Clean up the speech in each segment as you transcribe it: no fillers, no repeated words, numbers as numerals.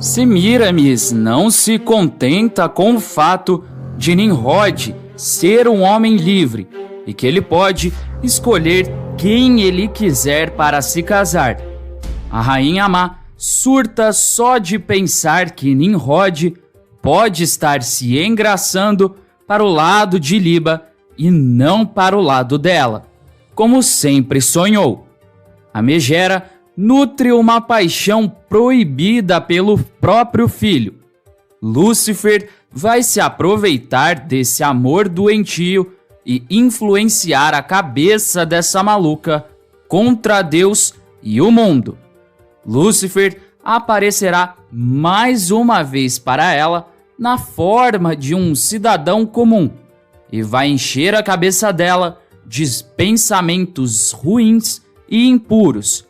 Semíramis não se contenta com o fato de Nimrod ser um homem livre e que ele pode escolher quem ele quiser para se casar. A rainha Má surta só de pensar que Nimrod pode estar se engraçando para o lado de Liba e não para o lado dela, como sempre sonhou. A megera nutre uma paixão proibida pelo próprio filho. Lúcifer vai se aproveitar desse amor doentio e influenciar a cabeça dessa maluca contra Deus e o mundo. Lúcifer aparecerá mais uma vez para ela na forma de um cidadão comum e vai encher a cabeça dela de pensamentos ruins e impuros.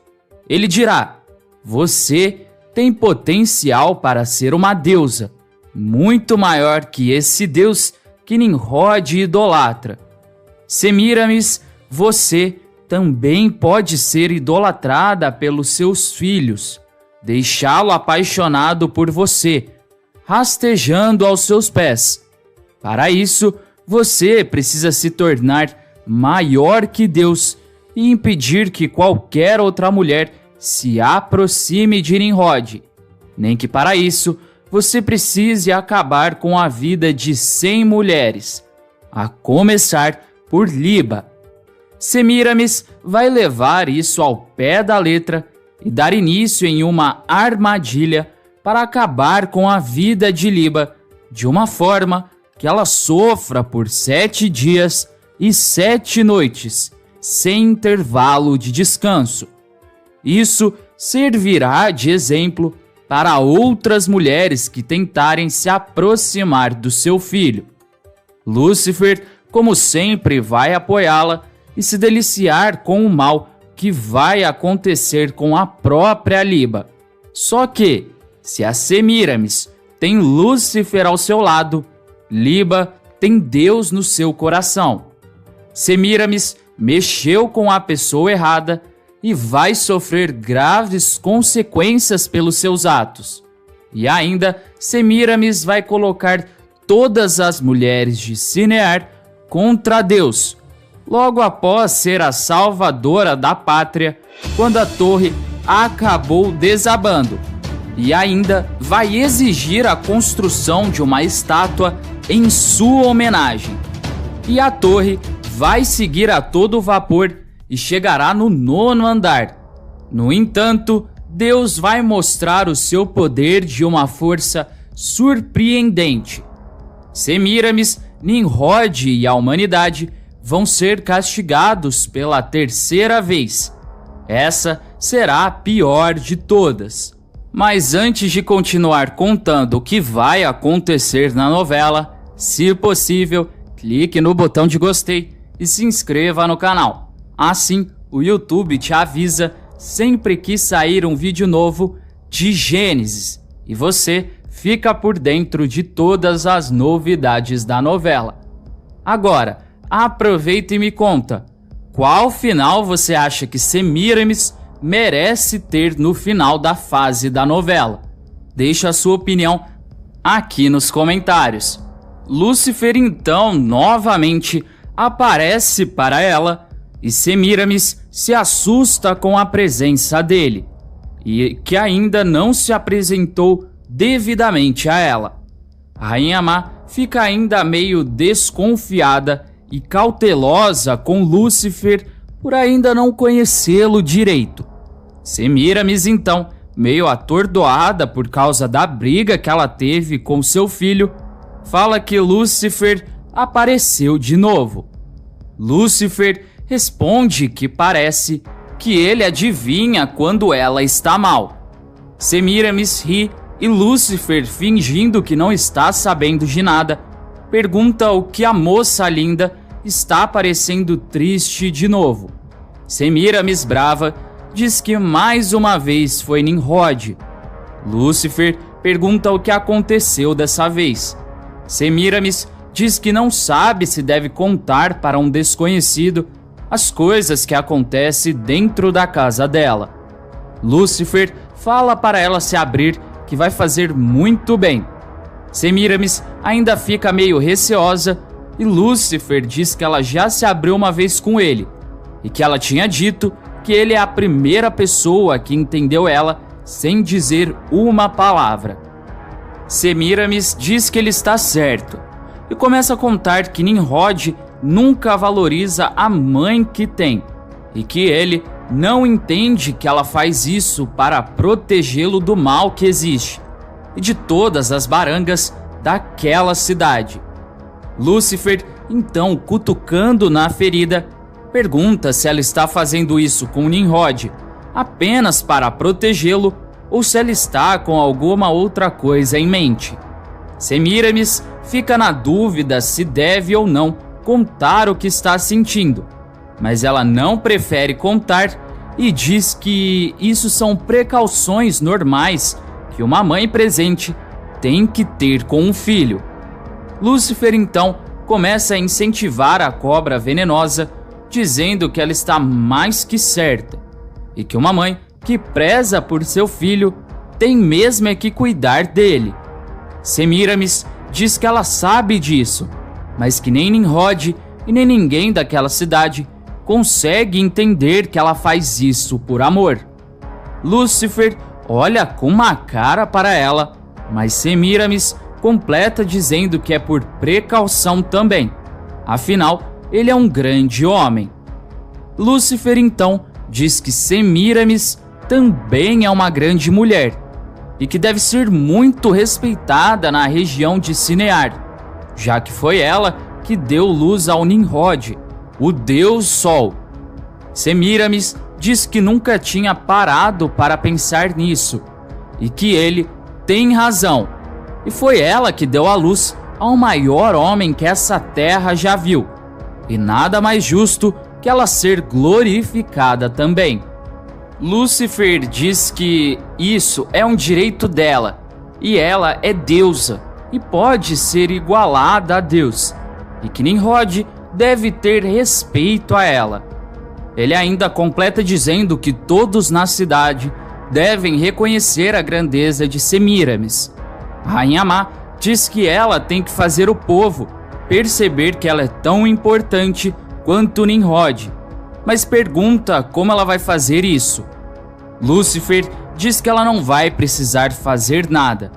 Ele dirá: você tem potencial para ser uma deusa, muito maior que esse Deus que Nimrod idolatra. Semíramis, você também pode ser idolatrada pelos seus filhos, deixá-lo apaixonado por você, rastejando aos seus pés. Para isso, você precisa se tornar maior que Deus e impedir que qualquer outra mulher se aproxime de Nimrod. Nem que para isso você precise acabar com a vida de 100 mulheres, a começar por Liba. Semíramis vai levar isso ao pé da letra e dar início em uma armadilha para acabar com a vida de Liba de uma forma que ela sofra por 7 dias e 7 noites, sem intervalo de descanso. Isso servirá de exemplo para outras mulheres que tentarem se aproximar do seu filho. Lúcifer, como sempre, vai apoiá-la e se deliciar com o mal que vai acontecer com a própria Liba. Só que, se a Semíramis tem Lúcifer ao seu lado, Liba tem Deus no seu coração. Semíramis mexeu com a pessoa errada e vai sofrer graves consequências pelos seus atos. E ainda, Semíramis vai colocar todas as mulheres de Cinear contra Deus, logo após ser a salvadora da pátria, quando a torre acabou desabando. E ainda vai exigir a construção de uma estátua em sua homenagem. E a torre vai seguir a todo vapor e chegará no 9º andar. No entanto, Deus vai mostrar o seu poder de uma força surpreendente. Semíramis, Nimrod e a humanidade vão ser castigados pela 3ª vez. Essa será a pior de todas. Mas antes de continuar contando o que vai acontecer na novela, se possível, clique no botão de gostei e se inscreva no canal. Assim, o YouTube te avisa sempre que sair um vídeo novo de Gênesis e você fica por dentro de todas as novidades da novela. Agora, aproveita e me conta, qual final você acha que Semíramis merece ter no final da fase da novela? Deixa a sua opinião aqui nos comentários. Lúcifer então novamente aparece para ela e Semíramis se assusta com a presença dele, e que ainda não se apresentou devidamente a ela. A rainha Má fica ainda meio desconfiada e cautelosa com Lúcifer por ainda não conhecê-lo direito. Semíramis então, meio atordoada por causa da briga que ela teve com seu filho, fala que Lúcifer apareceu de novo. Lúcifer responde que parece que ele adivinha quando ela está mal. Semíramis ri e Lúcifer, fingindo que não está sabendo de nada, pergunta o que a moça linda está parecendo triste de novo. Semíramis, brava, diz que mais uma vez foi Nimrod. Lúcifer pergunta o que aconteceu dessa vez. Semíramis diz que não sabe se deve contar para um desconhecido as coisas que acontecem dentro da casa dela. Lúcifer fala para ela se abrir que vai fazer muito bem. Semíramis ainda fica meio receosa e Lúcifer diz que ela já se abriu uma vez com ele e que ela tinha dito que ele é a primeira pessoa que entendeu ela sem dizer uma palavra. Semíramis diz que ele está certo e começa a contar que Nimrod nunca valoriza a mãe que tem e que ele não entende que ela faz isso para protegê-lo do mal que existe e de todas as barangas daquela cidade. Lúcifer, então, cutucando na ferida, pergunta se ela está fazendo isso com Nimrod apenas para protegê-lo ou se ela está com alguma outra coisa em mente. Semíramis fica na dúvida se deve ou não contar o que está sentindo, mas ela não prefere contar e diz que isso são precauções normais que uma mãe presente tem que ter com um filho. Lúcifer então começa a incentivar a cobra venenosa, dizendo que ela está mais que certa e que uma mãe que preza por seu filho tem mesmo é que cuidar dele. Semíramis diz que ela sabe disso, mas que nem Nimrod e nem ninguém daquela cidade consegue entender que ela faz isso por amor. Lúcifer olha com uma cara para ela, mas Semíramis completa dizendo que é por precaução também. Afinal, ele é um grande homem. Lúcifer então diz que Semíramis também é uma grande mulher e que deve ser muito respeitada na região de Cinear, já que foi ela que deu luz ao Nimrod, o Deus Sol. Semíramis diz que nunca tinha parado para pensar nisso e que ele tem razão, e foi ela que deu à luz ao maior homem que essa terra já viu, e nada mais justo que ela ser glorificada também. Lúcifer diz que isso é um direito dela, e ela é deusa, e pode ser igualada a Deus, e que Nimrod deve ter respeito a ela. Ele ainda completa dizendo que todos na cidade devem reconhecer a grandeza de Semíramis. Rainha Má diz que ela tem que fazer o povo perceber que ela é tão importante quanto Nimrod, mas pergunta como ela vai fazer isso. Lúcifer diz que ela não vai precisar fazer nada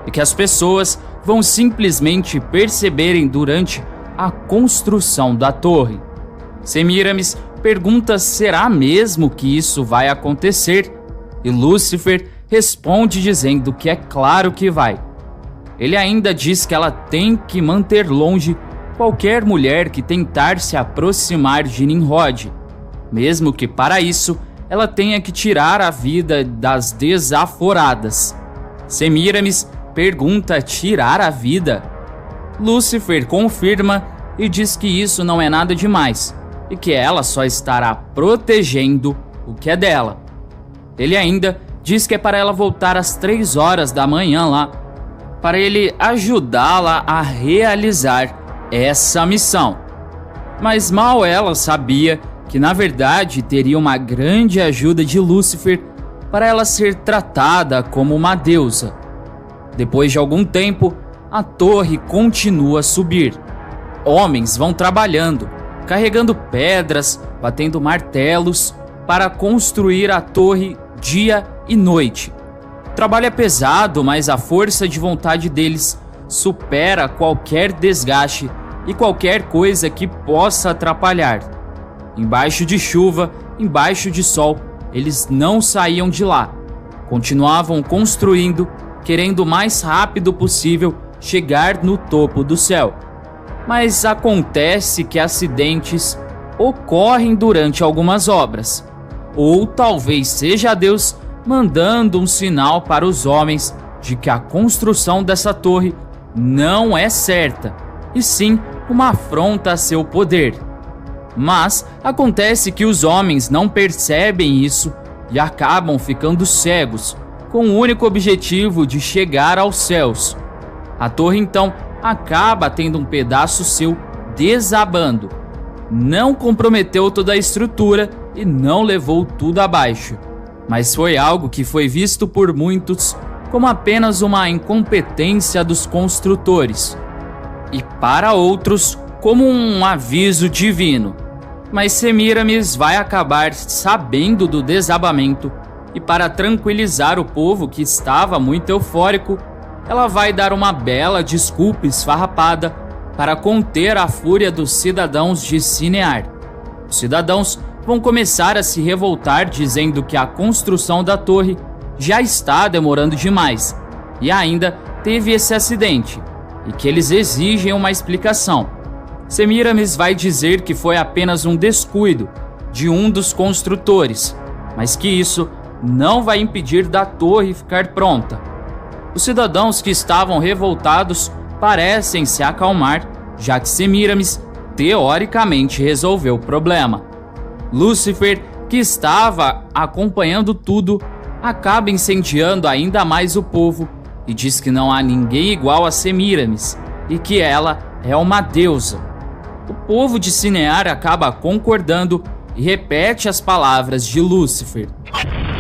e que as pessoas vão simplesmente perceberem durante a construção da torre. Semíramis pergunta se será mesmo que isso vai acontecer e Lúcifer responde dizendo que é claro que vai. Ele ainda diz que ela tem que manter longe qualquer mulher que tentar se aproximar de Nimrod, mesmo que para isso ela tenha que tirar a vida das desaforadas. Semíramis pergunta tirar a vida. Lúcifer confirma e diz que isso não é nada demais e que ela só estará protegendo o que é dela. Ele ainda diz que é para ela voltar às 3 horas da manhã lá, para ele ajudá-la a realizar essa missão. Mas mal ela sabia que na verdade teria uma grande ajuda de Lúcifer para ela ser tratada como uma deusa. Depois de algum tempo, a torre continua a subir. Homens vão trabalhando, carregando pedras, batendo martelos para construir a torre dia e noite. O trabalho é pesado, mas a força de vontade deles supera qualquer desgaste e qualquer coisa que possa atrapalhar. Embaixo de chuva, embaixo de sol, eles não saíam de lá. Continuavam construindo, querendo o mais rápido possível chegar no topo do céu. Mas acontece que acidentes ocorrem durante algumas obras. Ou talvez seja Deus mandando um sinal para os homens de que a construção dessa torre não é certa, e sim uma afronta a seu poder. Mas acontece que os homens não percebem isso e acabam ficando cegos, com o único objetivo de chegar aos céus. A torre então acaba tendo um pedaço seu desabando. Não comprometeu toda a estrutura e não levou tudo abaixo, mas foi algo que foi visto por muitos como apenas uma incompetência dos construtores, e para outros como um aviso divino. Mas Semíramis vai acabar sabendo do desabamento e, para tranquilizar o povo que estava muito eufórico, ela vai dar uma bela desculpa esfarrapada para conter a fúria dos cidadãos de Cinear. Os cidadãos vão começar a se revoltar, dizendo que a construção da torre já está demorando demais e ainda teve esse acidente, e que eles exigem uma explicação. Semíramis vai dizer que foi apenas um descuido de um dos construtores, mas que isso não vai impedir da torre ficar pronta. Os cidadãos que estavam revoltados parecem se acalmar, já que Semíramis teoricamente resolveu o problema. Lúcifer, que estava acompanhando tudo, acaba incendiando ainda mais o povo e diz que não há ninguém igual a Semíramis e que ela é uma deusa. O povo de Cinear acaba concordando e repete as palavras de Lúcifer.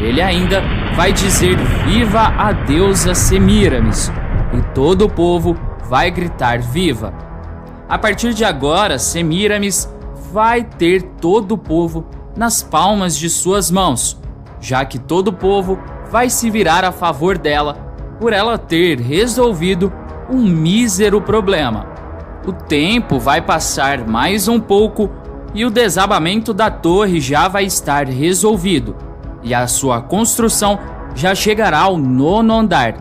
Ele ainda vai dizer viva a deusa Semíramis e todo o povo vai gritar viva. A partir de agora, Semíramis vai ter todo o povo nas palmas de suas mãos, já que todo o povo vai se virar a favor dela por ela ter resolvido um mísero problema. O tempo vai passar mais um pouco e o desabamento da torre já vai estar resolvido e a sua construção já chegará ao 9º andar,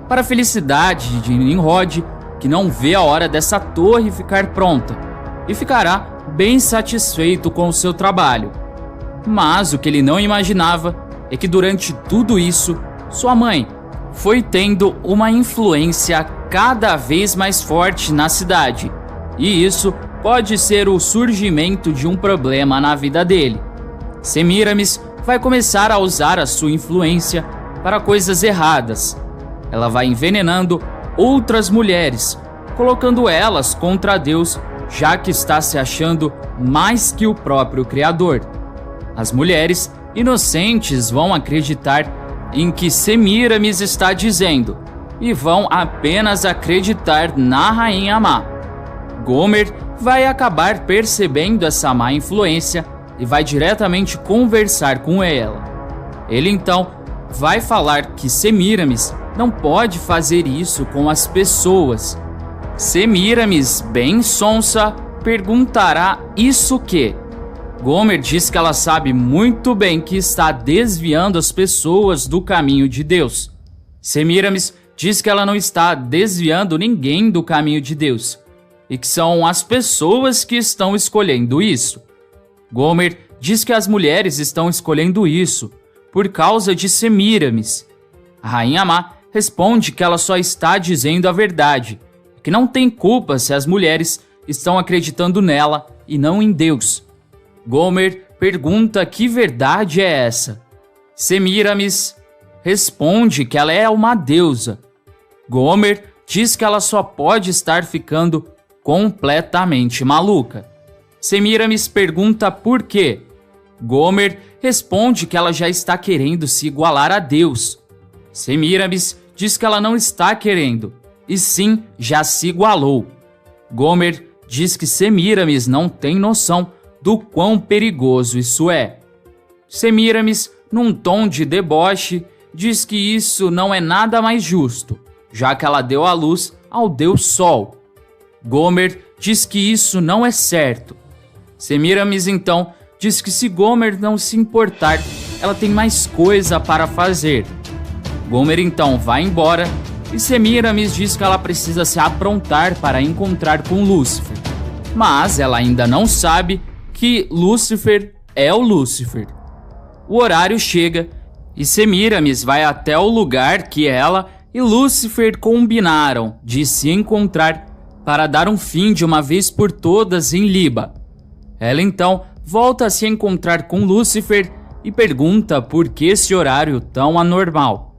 para a felicidade de Nimrod, que não vê a hora dessa torre ficar pronta e ficará bem satisfeito com o seu trabalho. Mas o que ele não imaginava é que durante tudo isso, sua mãe foi tendo uma influência cada vez mais forte na cidade, e isso pode ser o surgimento de um problema na vida dele. Semíramis vai começar a usar a sua influência para coisas erradas. Ela vai envenenando outras mulheres, colocando elas contra Deus, já que está se achando mais que o próprio Criador. As mulheres inocentes vão acreditar em que Semíramis está dizendo e vão apenas acreditar na Rainha Má. Gomer vai acabar percebendo essa má influência e vai diretamente conversar com ela. Ele então vai falar que Semíramis não pode fazer isso com as pessoas. Semíramis, bem sonsa, perguntará isso que? Gomer diz que ela sabe muito bem que está desviando as pessoas do caminho de Deus. Semíramis diz que ela não está desviando ninguém do caminho de Deus e que são as pessoas que estão escolhendo isso. Gomer diz que as mulheres estão escolhendo isso por causa de Semíramis. A Rainha Má responde que ela só está dizendo a verdade, que não tem culpa se as mulheres estão acreditando nela e não em Deus. Gomer pergunta que verdade é essa. Semíramis responde que ela é uma deusa. Gomer diz que ela só pode estar ficando completamente maluca. Semíramis pergunta por quê. Gomer responde que ela já está querendo se igualar a Deus. Semíramis diz que ela não está querendo, e sim já se igualou. Gomer diz que Semíramis não tem noção do quão perigoso isso é. Semíramis, num tom de deboche, diz que isso não é nada mais justo, já que ela deu à luz ao Deus Sol. Gomer diz que isso não é certo. Semíramis então diz que se Gomer não se importar, ela tem mais coisa para fazer. Gomer então vai embora e Semíramis diz que ela precisa se aprontar para encontrar com Lúcifer. Mas ela ainda não sabe que Lúcifer é o Lúcifer. O horário chega e Semíramis vai até o lugar que ela e Lúcifer combinaram de se encontrar para dar um fim de uma vez por todas em Liba. Ela então volta a se encontrar com Lúcifer e pergunta por que esse horário tão anormal.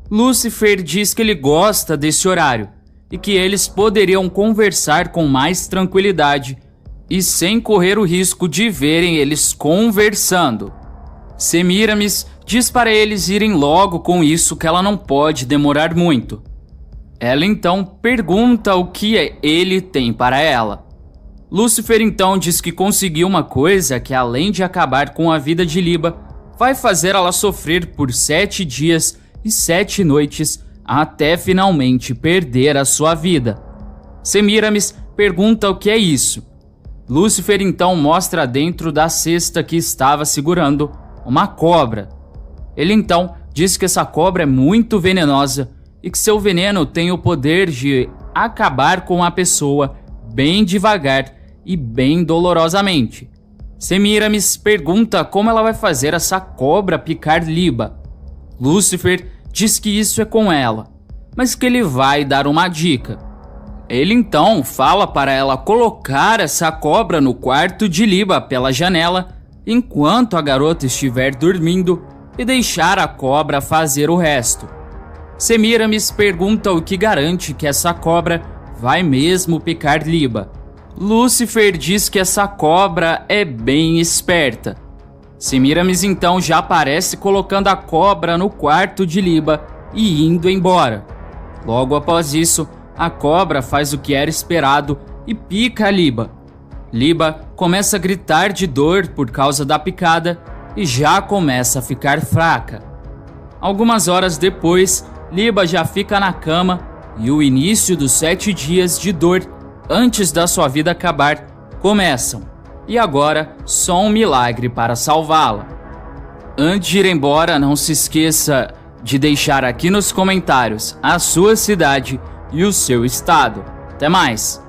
Lúcifer diz que ele gosta desse horário e que eles poderiam conversar com mais tranquilidade e sem correr o risco de verem eles conversando. Semíramis diz para eles irem logo com isso, que ela não pode demorar muito. Ela então pergunta o que ele tem para ela. Lúcifer então diz que conseguiu uma coisa que, além de acabar com a vida de Liba, vai fazer ela sofrer por 7 dias e 7 noites até finalmente perder a sua vida. Semiramis pergunta o que é isso. Lúcifer então mostra dentro da cesta que estava segurando uma cobra. Ele então diz que essa cobra é muito venenosa e que seu veneno tem o poder de acabar com a pessoa bem devagar e bem dolorosamente. Semiramis pergunta como ela vai fazer essa cobra picar Liba. Lúcifer diz que isso é com ela, mas que ele vai dar uma dica. Ele então fala para ela colocar essa cobra no quarto de Liba pela janela enquanto a garota estiver dormindo e deixar a cobra fazer o resto. Semiramis pergunta o que garante que essa cobra vai mesmo picar Liba. Lúcifer diz que essa cobra é bem esperta. Semiramis então já aparece colocando a cobra no quarto de Liba e indo embora. Logo após isso, a cobra faz o que era esperado e pica Liba. Liba começa a gritar de dor por causa da picada e já começa a ficar fraca. Algumas horas depois, Liba já fica na cama e o início dos 7 dias de dor antes da sua vida acabar começam. E agora, só um milagre para salvá-la. Antes de ir embora, não se esqueça de deixar aqui nos comentários a sua cidade e o seu estado. Até mais!